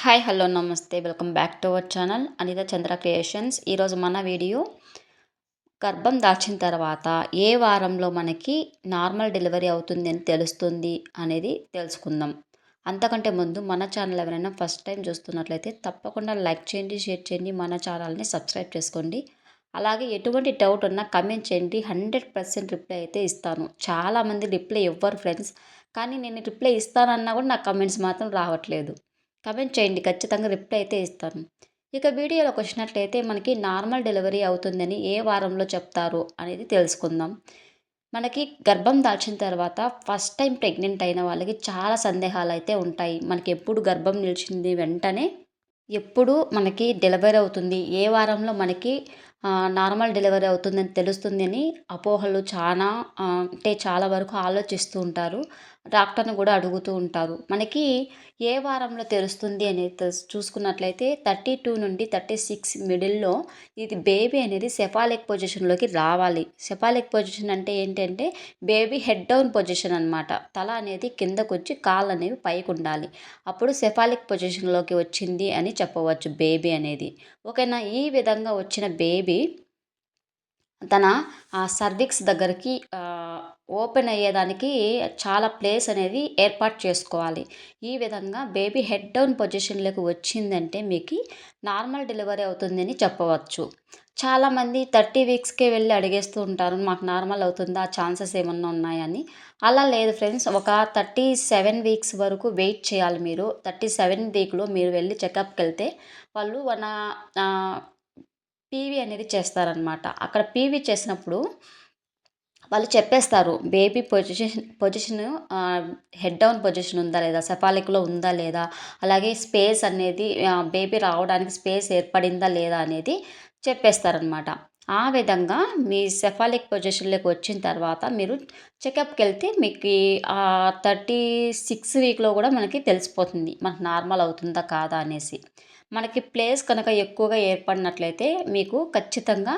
Hi hello నమస్తే welcome back to our channel Anitha Chandra creations. ఈరోజు మన వీడియో గర్భం దాల్చిన తర్వాత ఏ వారంలో మనకి నార్మల్ డెలివరీ అవుతుంది అని తెలుస్తుంది అనేది తెలుసుకుందాం. అంతకంటే ముందు మన ఛానల్ ఎవరైనా ఫస్ట్ టైం చూస్తున్నట్లయితే తప్పకుండా లైక్ చేయండి, షేర్ చేయండి, మన ఛానల్ని సబ్స్క్రైబ్ చేసుకోండి. అలాగే ఎటువంటి డౌట్ ఉన్నా కమెంట్ చేయండి, 100% రిప్లై అయితే ఇస్తాను. చాలామంది రిప్లై ఇవ్వరు ఫ్రెండ్స్, కానీ నేను రిప్లై ఇస్తానన్నా కూడా నాకు కమెంట్స్ మాత్రం రావట్లేదు. కమెంట్ చేయండి, ఖచ్చితంగా రిప్లై అయితే ఇస్తాను. ఇక వీడియోలోకి వచ్చినట్లయితే మనకి నార్మల్ డెలివరీ అవుతుందని ఏ వారంలో చెప్తారు అనేది తెలుసుకుందాం. మనకి గర్భం దాల్చిన తర్వాత ఫస్ట్ టైం ప్రెగ్నెంట్ అయిన వాళ్ళకి చాలా సందేహాలు అయితే ఉంటాయి. మనకి ఎప్పుడు గర్భం నిలిచింది వెంటనే ఎప్పుడు మనకి డెలివరీ అవుతుంది, ఏ వారంలో మనకి నార్మల్ డెలివరీ అవుతుందని తెలుస్తుంది అని అపోహలు అంటే చాలా వరకు ఆలోచిస్తూ ఉంటారు. డాక్టర్‌ని కూడా అడుగుతూ ఉంటారు. మనకి ఏ వారంలో తెలుస్తుంది అనేది చూసుకున్నట్లయితే 32 నుండి 36 మిడిల్‌లో ఇది బేబీ అనేది సెఫాలిక్ పొజిషన్‌లోకి రావాలి. సెఫాలిక్ పొజిషన్ అంటే ఏంటంటే బేబీ హెడ్ డౌన్ పొజిషన్ అనమాట. తల అనేది కిందకొచ్చి కాళ్ళు అనేవి పైకుండాలి. అప్పుడు సెఫాలిక్ పొజిషన్‌లోకి వచ్చింది అని చెప్పవచ్చు బేబీ అనేది. ఓకేనా? ఈ విధంగా వచ్చిన బేబీ తన సర్విక్స్ దగ్గరికి ఓపెన్ అయ్యేదానికి చాలా ప్లేస్ అనేది ఏర్పాటు చేసుకోవాలి. ఈ విధంగా బేబీ హెడ్ డౌన్ పొజిషన్‌లోకి వచ్చిందంటే మీకు నార్మల్ డెలివరీ అవుతుందని చెప్పవచ్చు. చాలామంది 30 వీక్స్‌కే వెళ్ళి అడిగేస్తూ ఉంటారు, మాకు నార్మల్ అవుతుందా? ఛాన్సెస్ ఏమన్నా ఉన్నాయని. అలా లేదు ఫ్రెండ్స్. ఒక 37 వీక్స్ వరకు వెయిట్ చేయాలి మీరు. 37 వీక్‌లో మీరు వెళ్ళి చెకప్‌కెళ్తే వాళ్ళు పీవీ అనేది చేస్తారనమాట. అక్కడ పీవీ చేసినప్పుడు వాళ్ళు చెప్పేస్తారు baby position head down position ఉందా లేదా, సెఫాలిక్‌లో ఉందా లేదా, అలాగే స్పేస్ అనేది బేబీ రావడానికి స్పేస్ ఏర్పడిందా లేదా అనేది చెప్పేస్తారనమాట. ఆ విధంగా మీ సెఫాలిక్ పొజిషన్‌లోకి వచ్చిన తర్వాత మీరు చెకప్‌కెళ్తే మీకు 36 వీక్‌లో కూడా మనకి తెలిసిపోతుంది, మనకు నార్మల్ అవుతుందా కాదా అనేసి. మనకి ప్లేస్ కనుక ఎక్కువగా ఏర్పడినట్లయితే మీకు ఖచ్చితంగా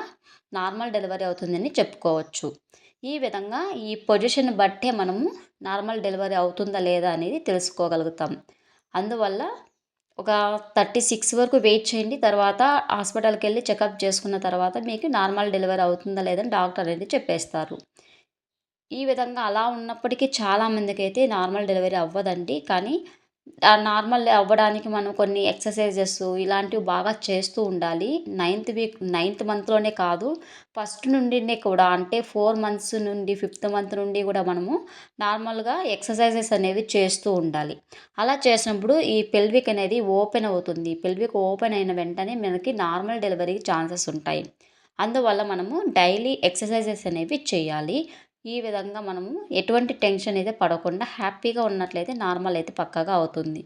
నార్మల్ డెలివరీ అవుతుందని చెప్పుకోవచ్చు. ఈ విధంగా ఈ పొజిషన్ బట్టే మనము నార్మల్ డెలివరీ అవుతుందా లేదా అనేది తెలుసుకోగలుగుతాం. అందువల్ల ఒక 36 వరకు వెయిట్ చేయండి. తర్వాత హాస్పిటల్‌కెళ్ళి చెకప్ చేసుకున్న తర్వాత మీకు నార్మల్ డెలివరీ అవుతుందా లేదని డాక్టర్ అనేది చెప్పేస్తారు. ఈ విధంగా అలా ఉన్నప్పటికీ చాలామందికైతే నార్మల్ డెలివరీ అవ్వదండి. కానీ నార్మల్ అవ్వడానికి మనం కొన్ని ఎక్సర్సైజెస్ ఇలాంటివి బాగా చేస్తూ ఉండాలి. నైన్త్ మంత్‌లోనే కాదు, ఫస్ట్ నుండినే కూడా, అంటే 4 మంత్స్ నుండి 5థ్ మంత్ నుండి కూడా మనము నార్మల్‌గా ఎక్సర్సైజెస్ అనేవి చేస్తూ ఉండాలి. అలా చేసినప్పుడు ఈ పెల్విక్ అనేది ఓపెన్ అవుతుంది. పెల్విక్ ఓపెన్ అయిన వెంటనే మనకి నార్మల్ డెలివరీకి ఛాన్సెస్ ఉంటాయి. అందువల్ల మనము డైలీ ఎక్సర్సైజెస్ అనేవి చేయాలి. ఈ విధంగా మనము ఎటువంటి టెన్షన్ అయితే పడకుండా హ్యాపీగా ఉన్నట్లయితే నార్మల్ అయితే పక్కాగా అవుతుంది.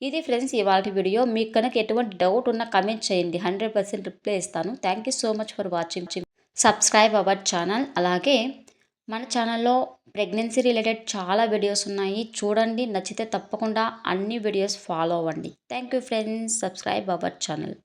ఇది ఫ్రెండ్స్ ఇవాల్టి వీడియో. మీకు కనుక ఎటువంటి డౌట్ ఉన్నా కమెంట్ చేయండి, 100% రిప్లై ఇస్తాను. Thank you so much for watching. Subscribe our channel. అలాగే మన ఛానల్లో ప్రెగ్నెన్సీ రిలేటెడ్ చాలా వీడియోస్ ఉన్నాయి, చూడండి. నచ్చితే తప్పకుండా అన్ని వీడియోస్ ఫాలో అవ్వండి. Thank you friends. Subscribe our channel.